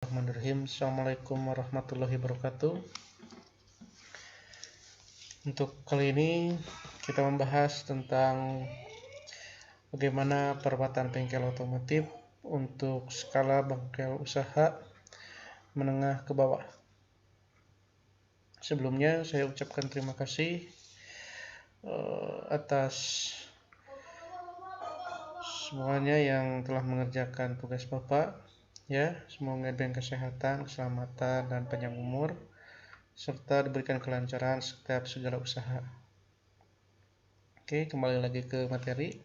Bismillahirrahmanirrahim. Assalamualaikum warahmatullahi wabarakatuh. Untuk kali ini kita membahas tentang bagaimana perawatan bengkel otomotif untuk skala bengkel usaha menengah ke bawah. Sebelumnya saya ucapkan terima kasih atas semuanya yang telah mengerjakan tugas Bapak. Ya, semoga diberikan kesehatan, keselamatan, dan panjang umur, serta diberikan kelancaran setiap segala usaha. Oke, kembali lagi ke materi.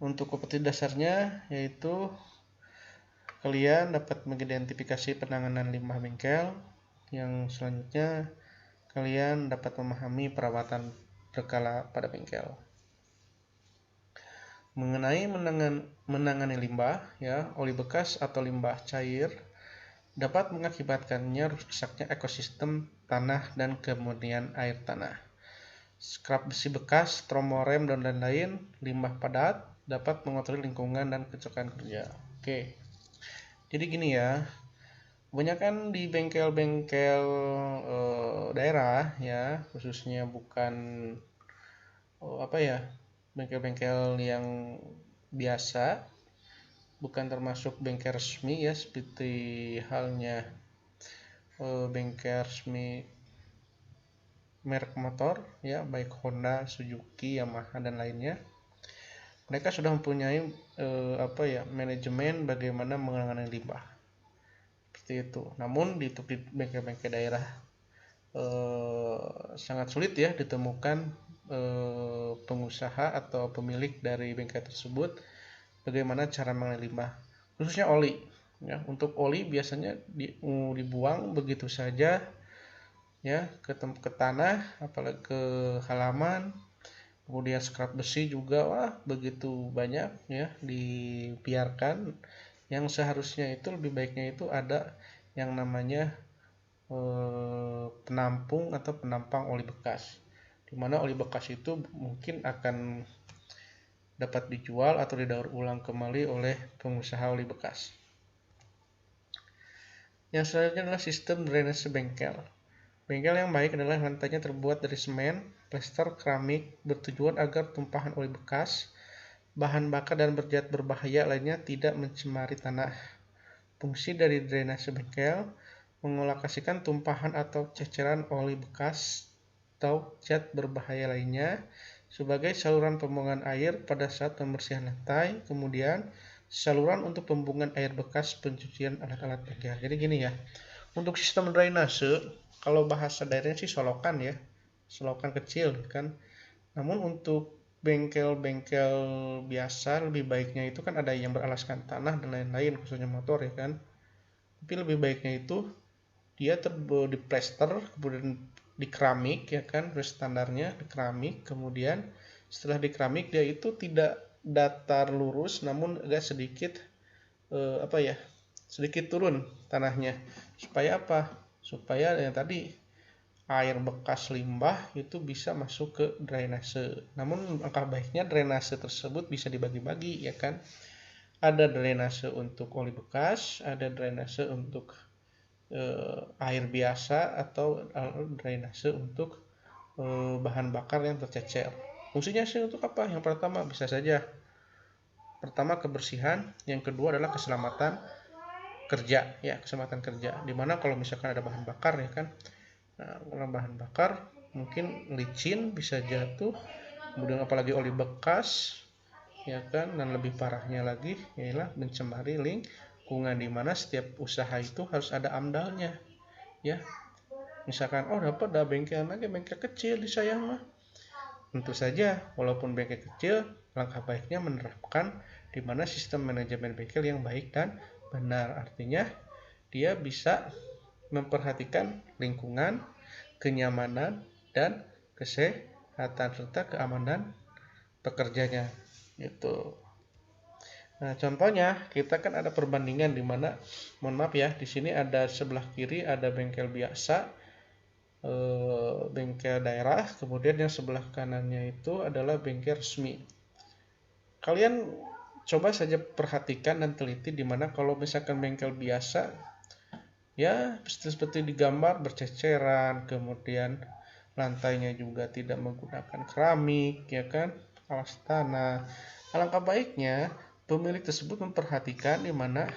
Untuk kompetisi dasarnya, yaitu kalian dapat mengidentifikasi penanganan limbah bengkel. Yang selanjutnya, kalian dapat memahami perawatan berkala pada bengkel. Mengenai menangani limbah, ya, oli bekas atau limbah cair dapat mengakibatkannya rusaknya ekosistem tanah dan kemudian air tanah. Skrap besi bekas, tromorem, dan lain-lain, limbah padat dapat mengotori lingkungan dan kecelakaan kerja. Oke, jadi gini ya, kebanyakan di bengkel-bengkel daerah ya, khususnya bukan bengkel-bengkel yang biasa, bukan termasuk bengkel resmi ya, seperti halnya bengkel resmi merek motor ya, baik Honda, Suzuki, Yamaha, dan lainnya. Mereka sudah mempunyai manajemen bagaimana menangani limbah seperti itu. Namun di bengkel-bengkel daerah sangat sulit ya ditemukan pengusaha atau pemilik dari bengkel tersebut bagaimana cara mengenai limbah, khususnya oli ya. Untuk oli biasanya dibuang begitu saja ya ke tanah, apalagi ke halaman. Kemudian skrap besi juga begitu banyak ya dibiarkan, yang seharusnya itu lebih baiknya itu ada yang namanya penampung atau penampang oli bekas, dimana oli bekas itu mungkin akan dapat dijual atau didaur ulang kembali oleh pengusaha oli bekas. Yang selanjutnya adalah sistem drainase bengkel. Bengkel yang baik adalah lantainya terbuat dari semen, plester, keramik, bertujuan agar tumpahan oli bekas, bahan bakar, dan berzat berbahaya lainnya tidak mencemari tanah. Fungsi dari drainase bengkel mengelokasikan tumpahan atau ceceran oli bekas atau zat berbahaya lainnya sebagai saluran pembuangan air pada saat pembersihan lantai, kemudian saluran untuk pembuangan air bekas pencucian alat-alat bengkel. Jadi gini ya, untuk sistem drainase, kalau bahasa daerahnya sih solokan ya, solokan kecil kan. Namun untuk bengkel-bengkel biasa lebih baiknya itu kan ada yang beralaskan tanah dan lain-lain, khususnya motor ya kan. Tapi lebih baiknya itu dia terbuat di plester, kemudian di keramik ya kan, standarnya di keramik. Kemudian setelah di keramik dia itu tidak datar lurus, namun agak sedikit sedikit turun tanahnya. Supaya apa? Supaya yang tadi air bekas limbah itu bisa masuk ke drainase. Namun langkah baiknya drainase tersebut bisa dibagi-bagi ya kan. Ada drainase untuk oli bekas, ada drainase untuk air biasa, atau drainase untuk bahan bakar yang tercecer. Fungsinya sih untuk apa? Yang pertama bisa saja kebersihan, yang kedua adalah keselamatan kerja ya, keselamatan kerja. Dimana kalau misalkan ada bahan bakar ya kan, kalau bahan bakar mungkin licin bisa jatuh, kemudian apalagi oli bekas ya kan, dan lebih parahnya lagi ialah mencemari lingkungan, di mana setiap usaha itu harus ada amdalnya ya. Misalkan dapat bengkel kecil di saya mah, tentu saja walaupun bengkel kecil, langkah baiknya menerapkan di mana sistem manajemen bengkel yang baik dan benar. Artinya dia bisa memperhatikan lingkungan, kenyamanan, dan kesehatan serta keamanan pekerjanya gitu. Nah, contohnya kita kan ada perbandingan di mana, mohon maaf ya, di sini ada sebelah kiri ada bengkel biasa, bengkel daerah, kemudian yang sebelah kanannya itu adalah bengkel resmi. Kalian coba saja perhatikan dan teliti di mana kalau misalkan bengkel biasa ya seperti di gambar berceceran, kemudian lantainya juga tidak menggunakan keramik, ya kan, alas tanah. Alangkah baiknya pemilik tersebut memperhatikan di mana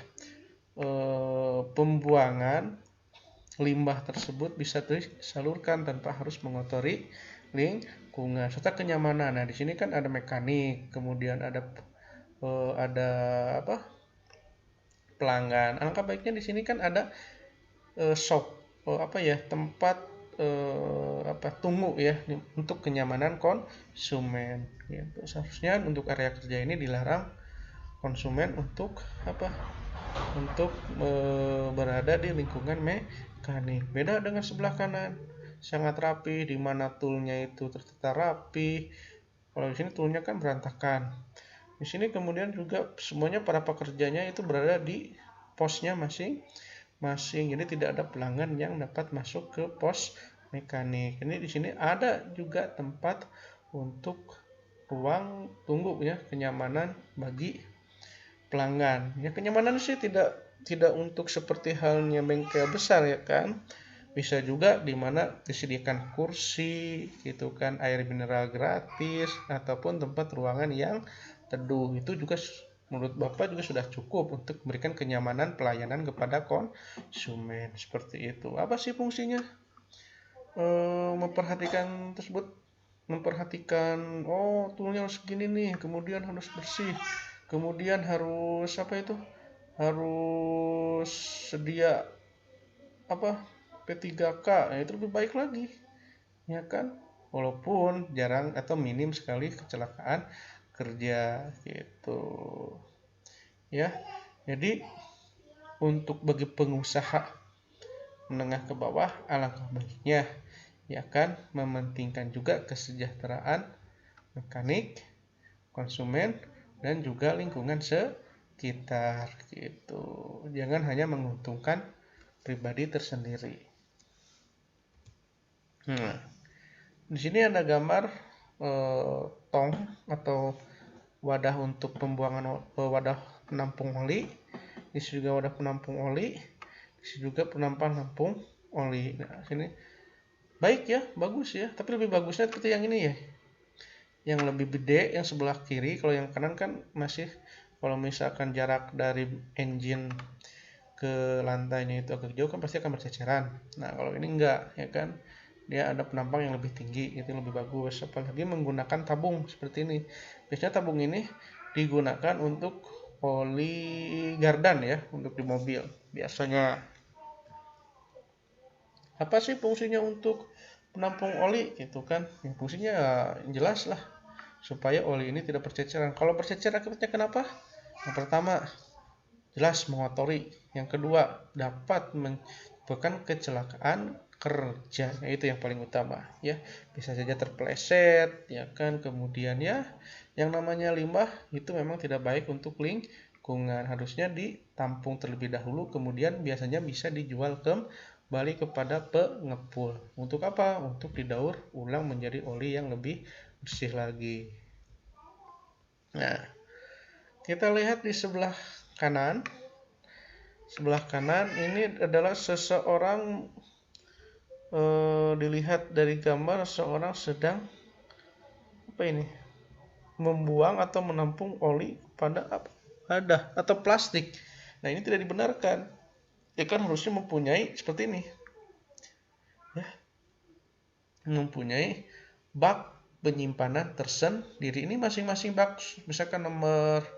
pembuangan limbah tersebut bisa disalurkan tanpa harus mengotori lingkungan serta kenyamanan. Nah, di sini kan ada mekanik, kemudian ada apa? Pelanggan. Alangkah baiknya di sini kan ada shop, apa ya, tempat tunggu ya untuk kenyamanan konsumen gitu. Seharusnya untuk area kerja ini dilarang konsumen untuk apa? Untuk berada di lingkungan mekanik. Beda dengan sebelah kanan, sangat rapi di mana toolnya itu tertata rapi. Kalau di sini toolnya kan berantakan. Di sini kemudian juga semuanya para pekerjanya itu berada di posnya masing-masing. Jadi tidak ada pelanggan yang dapat masuk ke pos mekanik. Ini di sini ada juga tempat untuk ruang tunggu ya, kenyamanan bagi pelanggan. Ya kenyamanan sih tidak untuk seperti halnya bengkel besar ya kan. Bisa juga di mana disediakan kursi gitu kan, air mineral gratis ataupun tempat ruangan yang teduh. Itu juga menurut Bapak juga sudah cukup untuk memberikan kenyamanan pelayanan kepada konsumen. Seperti itu. Apa sih fungsinya? Memperhatikan tersebut, memperhatikan toolnya harus segini nih, kemudian harus bersih, kemudian harus apa itu, harus sedia apa P3K. Nah, itu lebih baik lagi ya kan, walaupun jarang atau minim sekali kecelakaan kerja gitu ya. Jadi untuk bagi pengusaha menengah ke bawah, alangkah baiknya ya kan mementingkan juga kesejahteraan mekanik, konsumen, dan juga lingkungan sekitar gitu. Jangan hanya menguntungkan pribadi tersendiri. Di sini ada gambar tong atau wadah untuk pembuangan wadah penampung oli. Di sini juga wadah penampung oli. Di sini juga penampung oli. Nah, sini baik ya, bagus ya. Tapi lebih bagusnya seperti yang ini ya. Yang lebih gede, yang sebelah kiri. Kalau yang kanan kan masih, kalau misalkan jarak dari engine ke lantainya itu agak jauh kan pasti akan berceceran. Nah, kalau ini enggak ya kan. Dia ada penampang yang lebih tinggi, itu lebih bagus. Apalagi menggunakan tabung seperti ini. Biasanya tabung ini digunakan untuk oli gardan ya, untuk di mobil. Biasanya apa sih fungsinya untuk penampung oli gitu kan? Ya, fungsinya jelas lah, supaya oli ini tidak berceceran. Kalau berceceran akibatnya kenapa? Yang pertama, jelas mengotori. Yang kedua, dapat menyebabkan kecelakaan kerja. Nah, itu yang paling utama ya. Bisa saja terpeleset ya kan. Kemudian ya, yang namanya limbah itu memang tidak baik untuk lingkungan. Harusnya ditampung terlebih dahulu, kemudian biasanya bisa dijual kembali kepada pengepul. Untuk apa? Untuk didaur ulang menjadi oli yang lebih bersih lagi. Nah, kita lihat di sebelah kanan. Sebelah kanan ini adalah seseorang, dilihat dari gambar seorang sedang apa ini, membuang atau menampung oli pada wadah atau plastik. Nah, ini tidak dibenarkan. Ya kan harusnya mempunyai seperti ini. Ya, mempunyai bak penyimpanan tersendiri. Ini masing-masing bak, misalkan nomor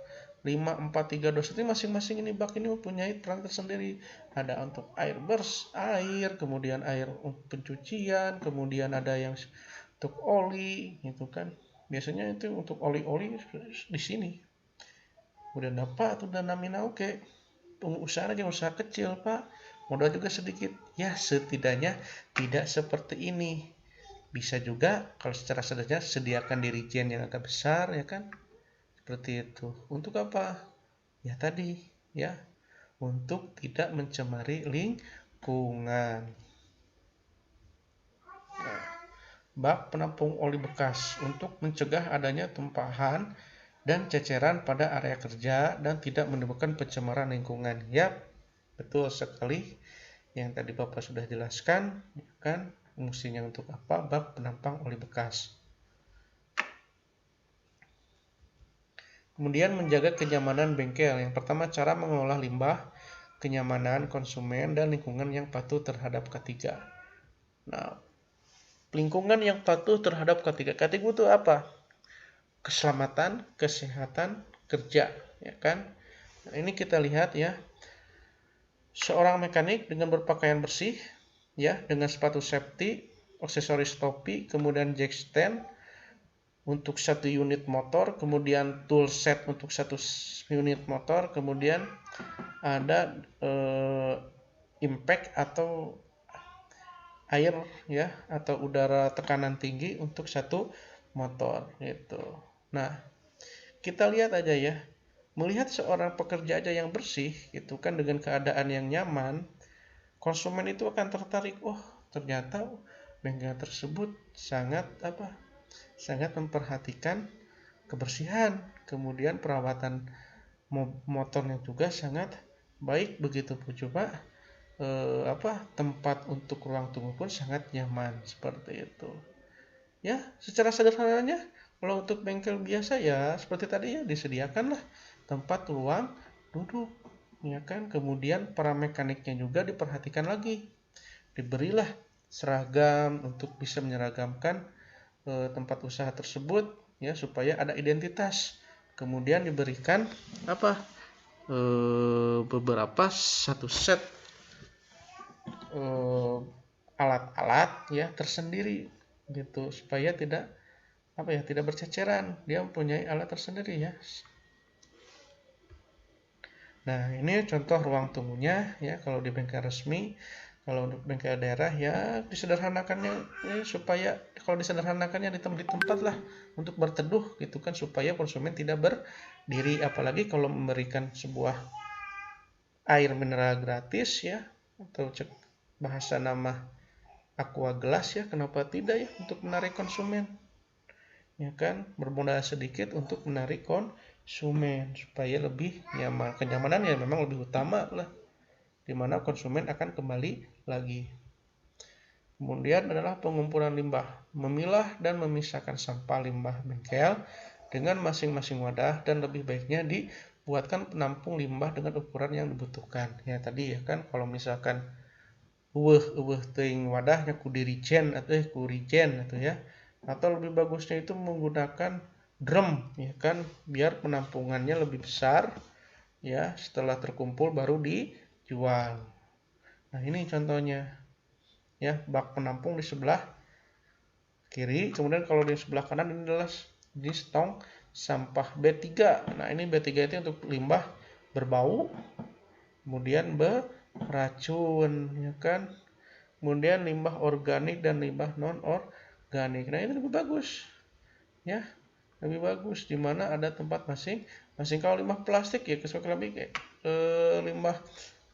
5, 4, 3, 2, 1, masing-masing ini bak ini mempunyai peran tersendiri. Ada untuk air air, kemudian air pencucian, kemudian ada yang untuk oli gitu kan. Biasanya itu untuk oli-oli di sini. Kemudian dapat udah namina oke. Usaha aja usaha kecil, Pak. Modal juga sedikit. Ya, setidaknya tidak seperti ini. Bisa juga kalau secara sederhana sediakan dirijen yang agak besar ya kan. Seperti itu. Untuk apa? Ya tadi, ya. Untuk tidak mencemari lingkungan. Nah, bak penampung oli bekas untuk mencegah adanya tumpahan dan ceceran pada area kerja dan tidak menimbulkan pencemaran lingkungan. Yap, betul sekali yang tadi Bapak sudah jelaskan, kan fungsinya untuk apa? Bak penampang oli bekas. Kemudian menjaga kenyamanan bengkel. Yang pertama, cara mengelola limbah, kenyamanan konsumen, dan lingkungan yang patuh terhadap K3. Nah, lingkungan yang patuh terhadap K3. K3 itu apa? Keselamatan, kesehatan, kerja, ya kan? Nah, ini kita lihat ya. Seorang mekanik dengan berpakaian bersih, ya, dengan sepatu safety, aksesoris topi, kemudian jack stand untuk 1 unit motor, kemudian tool set untuk 1 unit motor, kemudian ada impact atau air ya atau udara tekanan tinggi untuk 1 motor gitu. Nah, kita lihat aja ya. Melihat seorang pekerja aja yang bersih gitu kan dengan keadaan yang nyaman, konsumen itu akan tertarik. Oh, ternyata bengkel tersebut sangat memperhatikan kebersihan, kemudian perawatan motornya juga sangat baik, begitu pun juga tempat untuk ruang tunggu pun sangat nyaman, seperti itu. Ya, secara sederhananya kalau untuk bengkel biasa ya seperti tadi ya, disediakanlah tempat ruang duduk, ya kan. Kemudian para mekaniknya juga diperhatikan lagi, diberilah seragam untuk bisa menyeragamkan tempat usaha tersebut ya, supaya ada identitas. Kemudian diberikan beberapa satu set alat-alat ya tersendiri gitu, supaya tidak berceceran, dia mempunyai alat tersendiri ya. Nah, ini contoh ruang tunggunya ya kalau di bengkel resmi. Kalau untuk bengkel daerah ya disederhanakannya ya, supaya kalau disederhanakannya di tempat lah untuk berteduh gitu kan, supaya konsumen tidak berdiri, apalagi kalau memberikan sebuah air mineral gratis ya, atau bahasa nama aqua gelas ya, kenapa tidak ya, untuk menarik konsumen ya kan, bermodal sedikit untuk menarik konsumen supaya lebih nyaman. Kenyamanan ya memang lebih utama lah, dimana konsumen akan kembali lagi. Kemudian adalah pengumpulan limbah, memilah dan memisahkan sampah limbah bengkel dengan masing-masing wadah, dan lebih baiknya dibuatkan penampung limbah dengan ukuran yang dibutuhkan. Ya tadi ya kan, kalau misalkan teuing wadahnya ku dirigen atau ya, atau lebih bagusnya itu menggunakan drum ya kan, biar penampungannya lebih besar ya, setelah terkumpul baru dijual. Nah, ini contohnya ya, bak penampung di sebelah kiri, kemudian kalau di sebelah kanan ini adalah jenis tong sampah B3. Nah, ini B3 itu untuk limbah berbau, kemudian beracun ya kan, kemudian limbah organik dan limbah non organik. Nah, ini lebih bagus ya, lebih bagus dimana ada tempat masing-masing. Kalau limbah plastik ya lebih limbah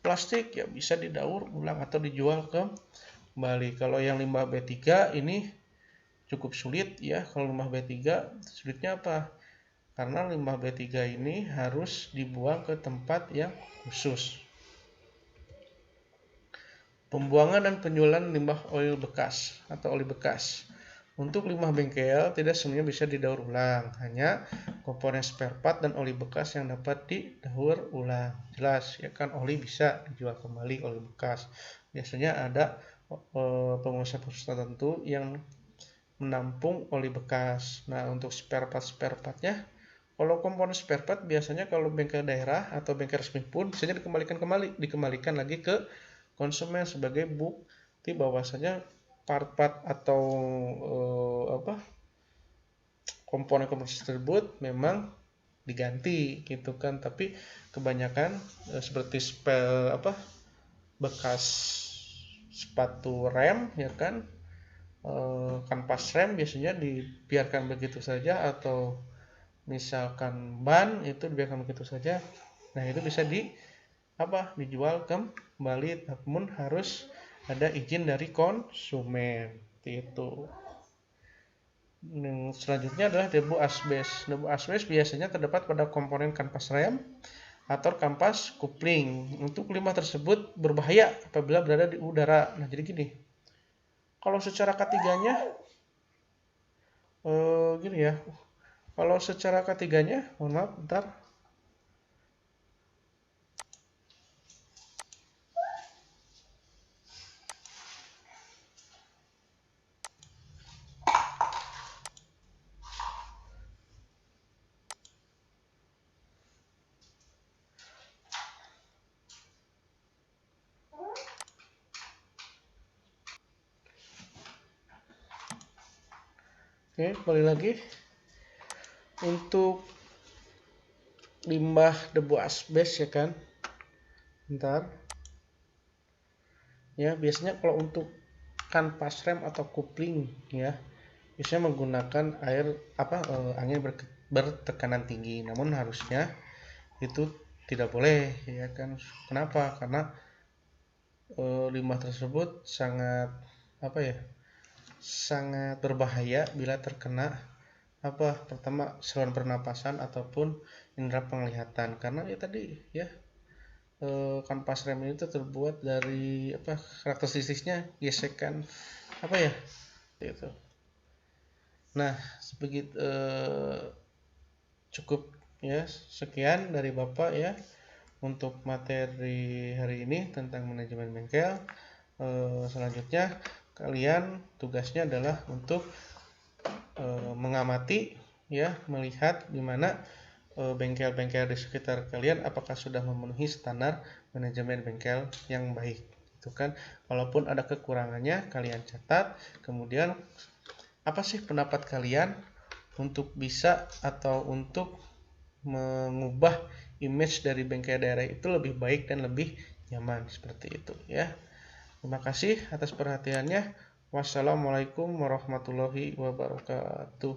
plastik ya bisa didaur ulang atau dijual kembali. Kalau yang limbah B3 ini cukup sulit ya. Kalau limbah B3 sulitnya apa? Karena limbah B3 ini harus dibuang ke tempat yang khusus. Pembuangan dan penjualan limbah oil bekas atau oli bekas. Untuk limbah bengkel tidak semuanya bisa didaur ulang, hanya komponen spare part dan oli bekas yang dapat didaur ulang. Jelas ya kan, oli bisa dijual kembali, oli bekas. Biasanya ada pengusaha-pengusaha tertentu yang menampung oli bekas. Nah, untuk spare partnya, kalau komponen spare part biasanya kalau bengkel daerah atau bengkel resmi pun biasanya dikembalikan lagi ke konsumen sebagai bukti bahwasanya part-part atau komponen-komponen tersebut memang diganti gitu kan. Tapi kebanyakan seperti bekas sepatu rem ya kan, kanvas rem biasanya dibiarkan begitu saja, atau misalkan ban itu dibiarkan begitu saja. Nah, itu bisa dijual kembali, namun harus ada izin dari konsumen itu. Selanjutnya adalah debu asbes. Debu asbes biasanya terdapat pada komponen kanvas rem atau kanvas kopling. Untuk limbah tersebut berbahaya apabila berada di udara. Nah, jadi gini. Kalau secara ketiganya gini ya. Kalau secara ketiganya, mohon maaf, bentar. Oke, kembali lagi. Untuk limbah debu asbes ya kan. Bentar. Ya, biasanya kalau untuk kanvas rem atau kopling ya, biasanya menggunakan angin bertekanan tinggi. Namun harusnya itu tidak boleh ya kan. Kenapa? Karena limbah tersebut sangat sangat berbahaya bila terkena pertama saluran pernapasan ataupun indera penglihatan. Karena ya tadi ya kanvas rem itu terbuat dari karakteristiknya gesekan itu. Nah, cukup ya, sekian dari Bapak ya untuk materi hari ini tentang manajemen bengkel. Selanjutnya kalian tugasnya adalah untuk mengamati ya, melihat gimana bengkel-bengkel di sekitar kalian apakah sudah memenuhi standar manajemen bengkel yang baik. Itu kan, walaupun ada kekurangannya kalian catat. Kemudian apa sih pendapat kalian untuk bisa atau untuk mengubah image dari bengkel daerah itu lebih baik dan lebih nyaman, seperti itu ya. Terima kasih atas perhatiannya. Wassalamualaikum warahmatullahi wabarakatuh.